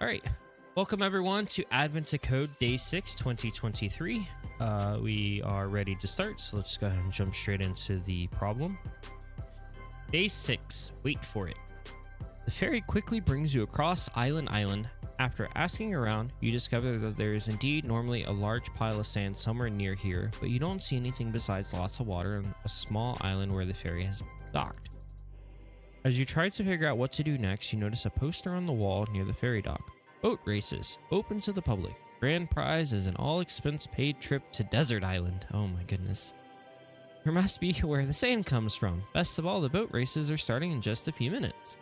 All right, welcome everyone to Advent to Code Day 6, 2023. We are ready to start, so let's go ahead and jump straight into the problem. Day 6, wait for it. The ferry quickly brings you across Island. After asking around, you discover that there is indeed normally a large pile of sand somewhere near here, but you don't see anything besides lots of water and a small island where the ferry has docked. As you try to figure out what to do next, you notice a poster on the wall near the ferry dock. Boat races, open to the public. Grand prize is an all-expense-paid trip to Desert Island. Oh my goodness. There must be where the sand comes from. Best of all, the boat races are starting in just a few minutes.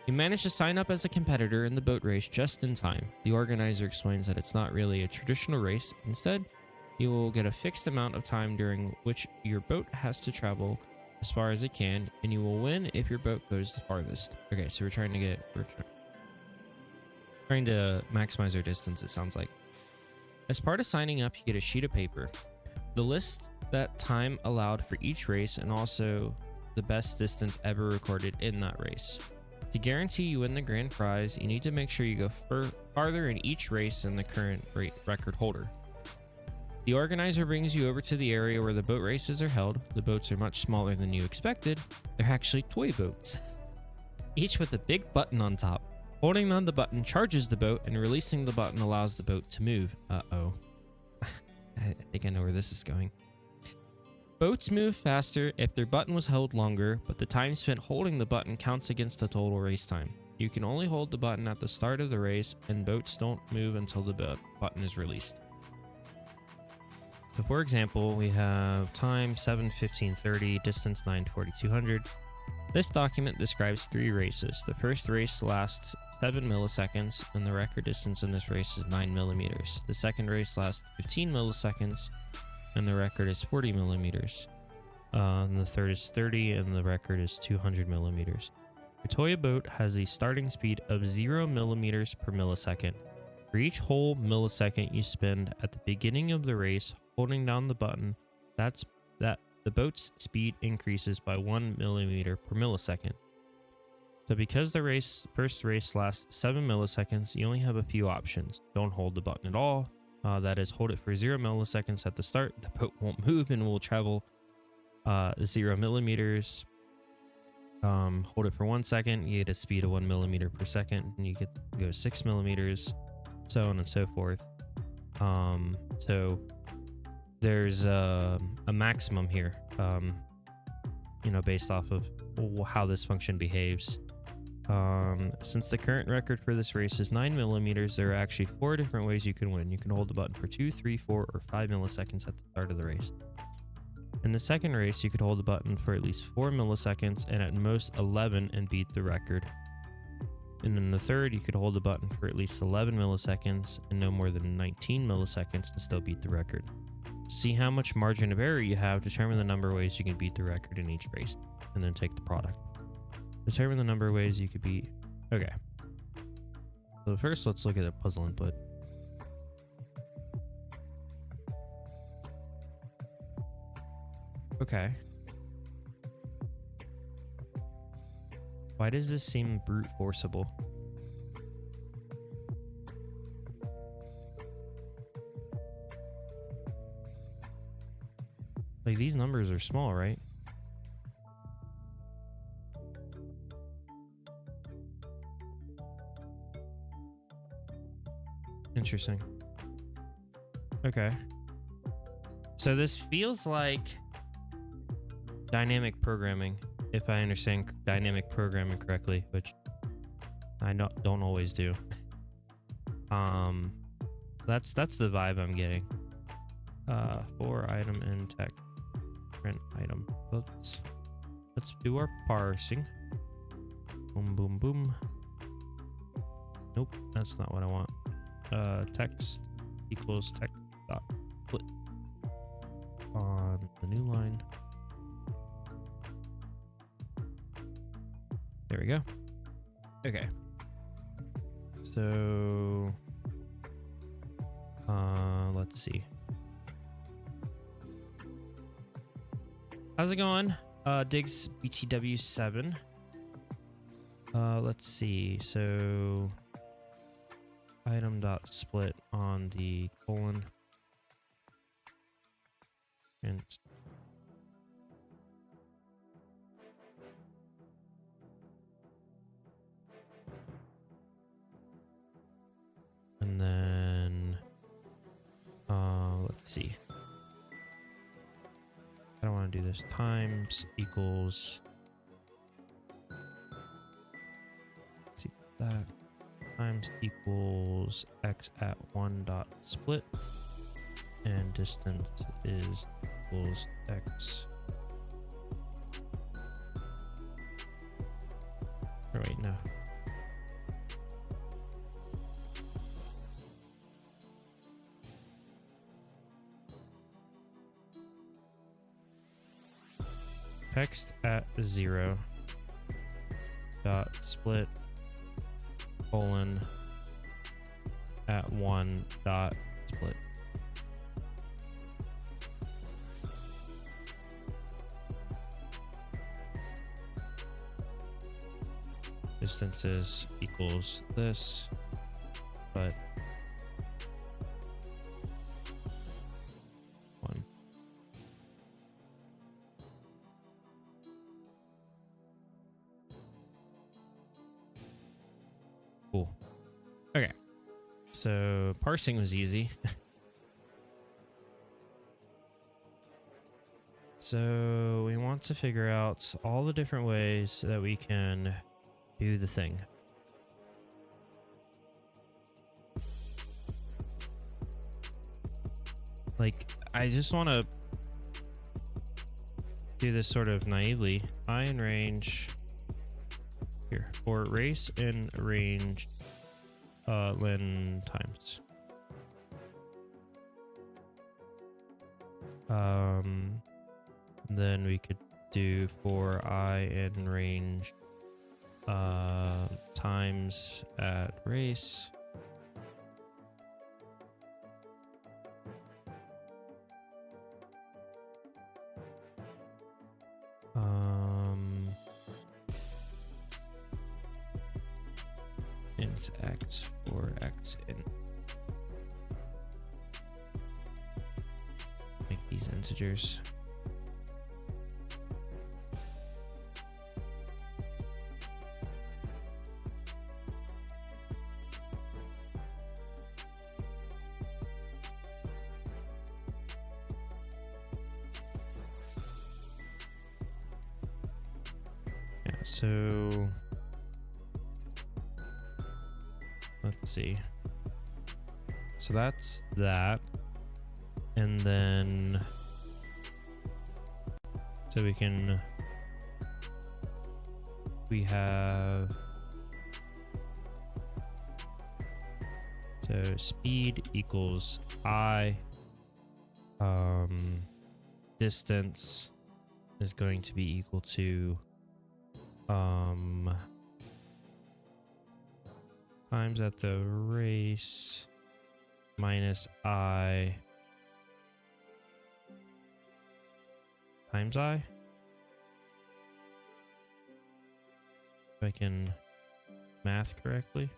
You manage to sign up as a competitor in the boat race just in time. The organizer explains that it's not really a traditional race. Instead, you will get a fixed amount of time during which your boat has to travel as far as it can, and you will win if your boat goes the farthest. Okay, so we're trying to maximize our distance, it sounds like. As part of signing up, you get a sheet of paper. The list that time allowed for each race and also the best distance ever recorded in that race. To guarantee you win the grand prize, you need to make sure you go farther in each race than the current record holder. The organizer brings you over to the area where the boat races are held. The boats are much smaller than you expected. They're actually toy boats, each with a big button on top. Holding on the button charges the boat, and releasing the button allows the boat to move. Uh-oh. I think I know where this is going. Boats move faster if their button was held longer, but the time spent holding the button counts against the total race time. You can only hold the button at the start of the race, and boats don't move until the button is released. So for example, we have time 7:15:30, distance 9:4200. This document describes 3 races. The first race lasts 7 milliseconds, and the record distance in this race is 9 millimeters. The second race lasts 15 milliseconds, and the record is 40 millimeters. And the third is 30, and the record is 200 millimeters. Your toy boat has a starting speed of 0 millimeters per millisecond. For each whole millisecond you spend at the beginning of the race holding down the button, the boat's speed increases by 1 millimeter per millisecond. So because the first race lasts 7 milliseconds, you only have a few options. Don't hold the button at all. That is, hold it for 0 milliseconds at the start. The boat won't move and will travel 0 millimeters. Hold it for 1 second. You get a speed of 1 millimeter per second, and you get to go 6 millimeters, so on and so forth. So there's a maximum here, based off of how this function behaves. Since the current record for this race is 9 millimeters, there are actually 4 different ways you can win. You can hold the button for 2, 3, 4, or 5 milliseconds at the start of the race. In the second race, you could hold the button for at least 4 milliseconds and at most 11 and beat the record. And in the third, you could hold the button for at least 11 milliseconds and no more than 19 milliseconds and still beat the record. To see how much margin of error you have, determine the number of ways you can beat the record in each race, and then take the product. Determine the number of ways you could beat. Okay. So first, let's look at the puzzle input. Okay. Why does this seem brute forceable? Like, these numbers are small, right? Interesting. Okay. So this feels like dynamic programming, if I understand dynamic programming correctly, which I don't always do. That's the vibe I'm getting. For item and tech. Print item. Let's do our parsing. Boom, boom, boom. Nope, that's not what I want. Text equals text dot split on the new line. There we go. Okay. So let's see. How's it going? Diggs BTW7. Let's see. So item dot split on the colon. And then let's see. I don't want to do this. Times equals, let's see, that times equals x at 1 dot split, and distance is equals x. Or wait, no. Text at 0 dot split colon at 1 dot split. Distances equals this, but 1. Cool. Okay. So parsing was easy. So we want to figure out all the different ways that we can do the thing. Like, I just want to do this sort of naively. I in range here for race and range len times. Then we could do for I in range times at race. Int x for x in. Make these integers. So let's see. So that's that. And then so we have so speed equals I, distance is going to be equal to times at the race minus I times I. If I can math correctly.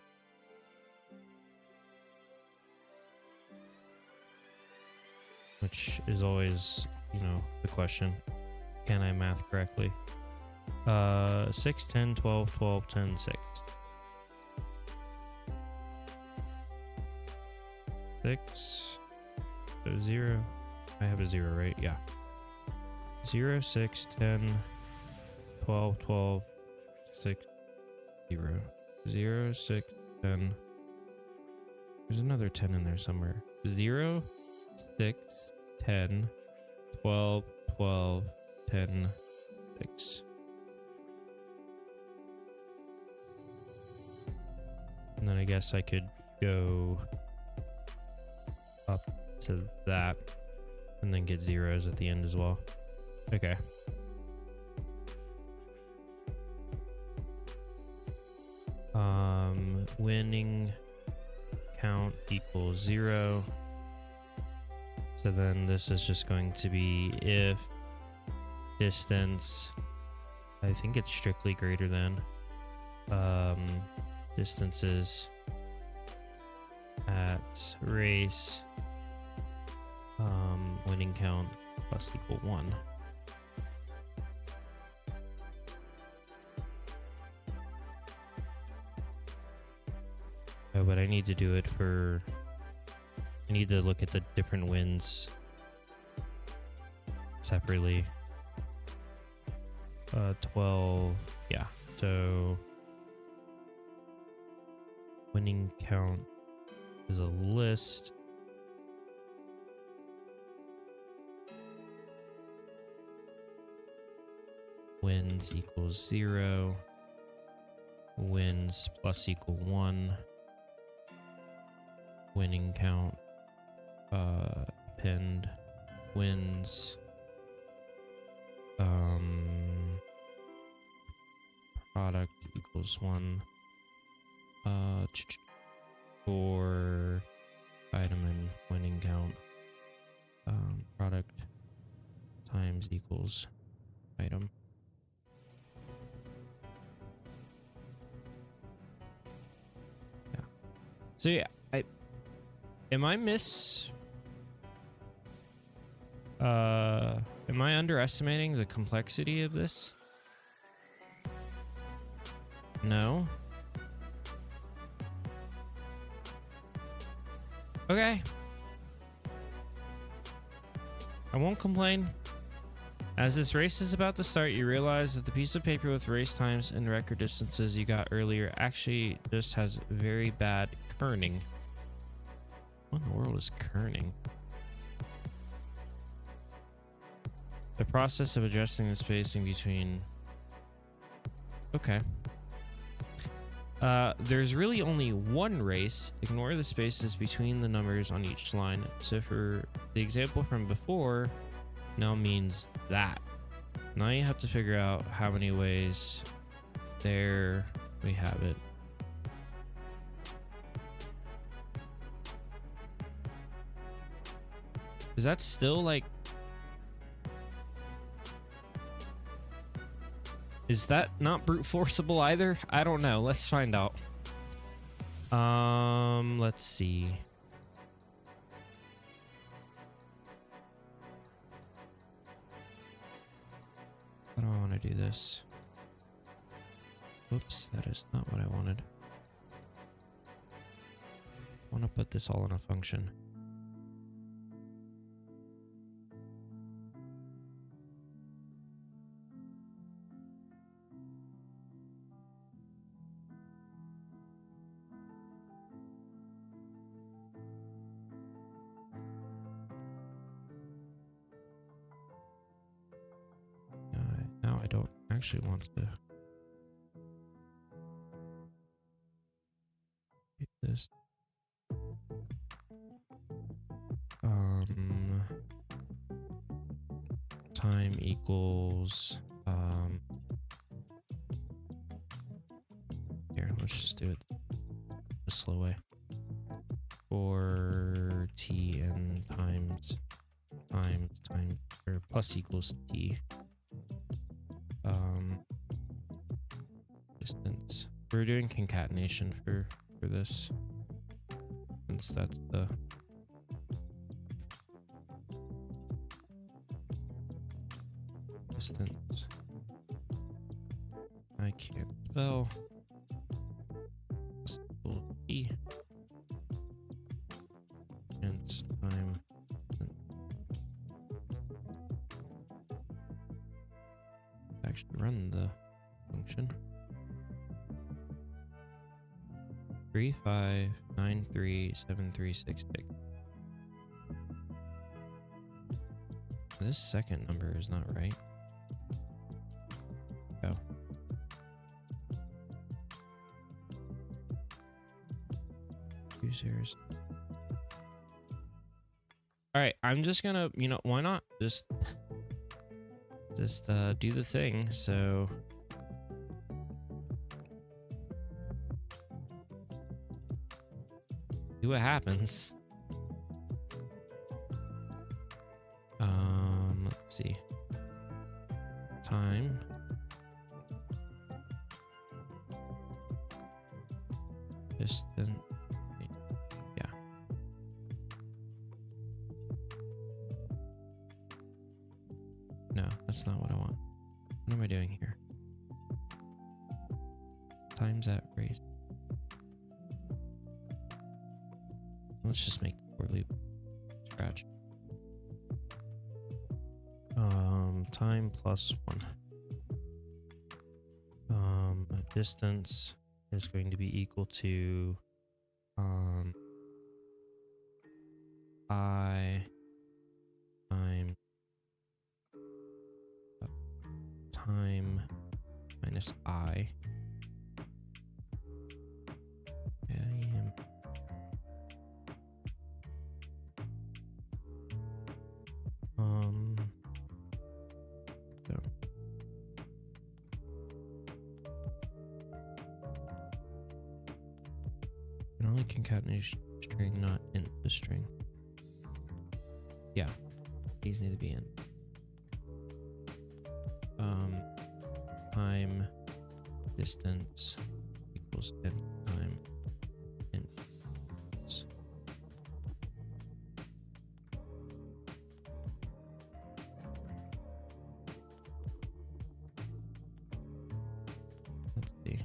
Which is always, you know, the question. Can I math correctly? 6, 10, 12, 12, 10, 6. 6. So 0. I have a 0, right? Yeah. 0, 6, 10, 12, 12, 6, 0. 0, 6, 10. There's another 10 in there somewhere. 0, 6, 10, 12, 12, 10, 6. And then I guess I could go up to that and then get zeros at the end as well. Okay. Winning count equals 0. So then this is just going to be if distance, I think it's strictly greater than, distance is at race winning count plus equal 1. Oh, but I need to do it for, I need to look at the different wins separately. 12, yeah, so winning count is a list. Wins equals 0. Wins plus equal 1. Winning count pinned wins product equals 1 for item and winning count product times equals item. Yeah, so yeah, am I underestimating the complexity of this? No. Okay. I won't complain. As this race is about to start, you realize that the piece of paper with race times and record distances you got earlier actually just has very bad kerning. What in the world is kerning? The process of adjusting the spacing between... Okay. There's really only one race. Ignore the spaces between the numbers on each line. So for the example from before, now means that. Now you have to figure out how many ways. There we have it. Is that still like... Is that not brute forceable either? I don't know. Let's find out. Let's see. How do I want to do this? Oops, that is not what I wanted. I want to put this all in a function. Now I don't actually want to do this. Time equals here, let's just do it the slow way. For tn times or plus equals t. Distance. We're doing concatenation for this, since that's the distance. I can't spell. E. Distance time. Actually run the function. 35937366. This second number is not right. Go. Users. All right, I'm just gonna, you know, why not just do the thing. So see what happens. Let's see. Time. Distance. Yeah. That's not what I want. What am I doing here? Times at race. Let's just make the for loop scratch. Time plus 1. Distance is going to be equal to I times time minus I. So. Can only concatenate string, not int the string. Yeah, these need to be in. Time distance equals int time int. Let's see.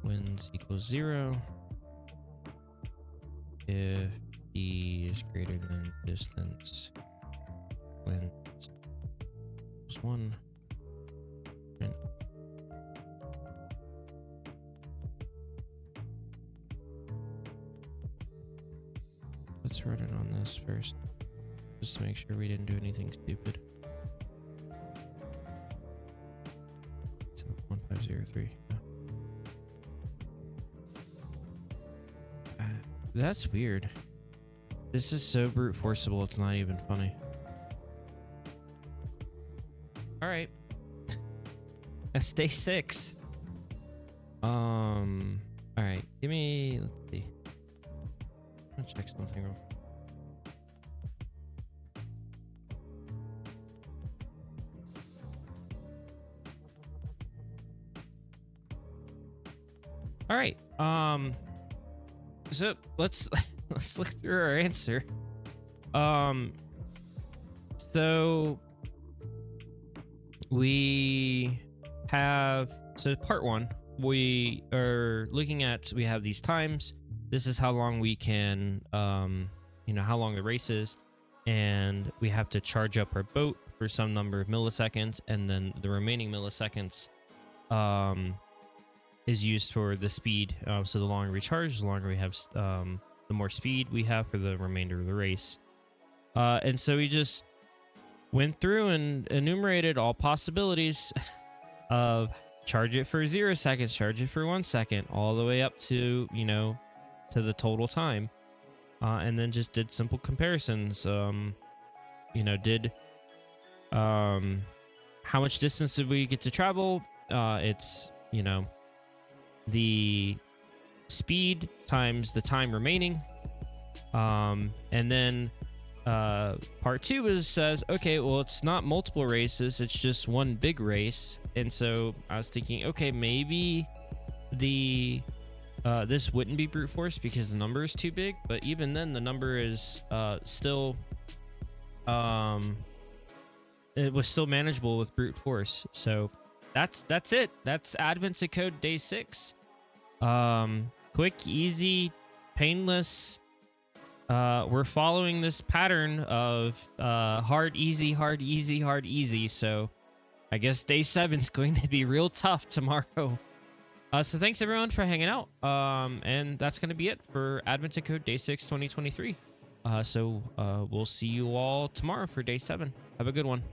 Wins equals 0 if d is greater than distance. Wins equals 1. And let's run it on this first, just to make sure we didn't do anything stupid. 1503. That's weird. This is so brute forcible, it's not even funny. All right. That's day 6. All right. Give me, let's see. I'm gonna check something real quick. All right. So let's look through our answer. So we have, so part 1, we are looking at, we have these times. This is how long we can, you know, how long the race is, and we have to charge up our boat for some number of milliseconds, and then the remaining milliseconds is used for the speed. So the longer we charge, the longer we have, the more speed we have for the remainder of the race. And so we just went through and enumerated all possibilities of charge it for 0 seconds, charge it for 1 second, all the way up to, you know, to the total time. And then just did simple comparisons. You know, did, how much distance did we get to travel? It's, you know, the speed times the time remaining. And then part 2 says, okay, well, it's not multiple races, it's just one big race. And so I was thinking, okay, maybe the this wouldn't be brute force because the number is too big, but even then the number is still it was still manageable with brute force. So that's it. That's Advent to Code day 6. Quick, easy, painless. We're following this pattern of hard, easy, hard, easy, hard, easy. So I guess day 7 is going to be real tough tomorrow. So thanks everyone for hanging out. And that's going to be it for Advent to Code day 6 2023. So we'll see you all tomorrow for day 7. Have a good one.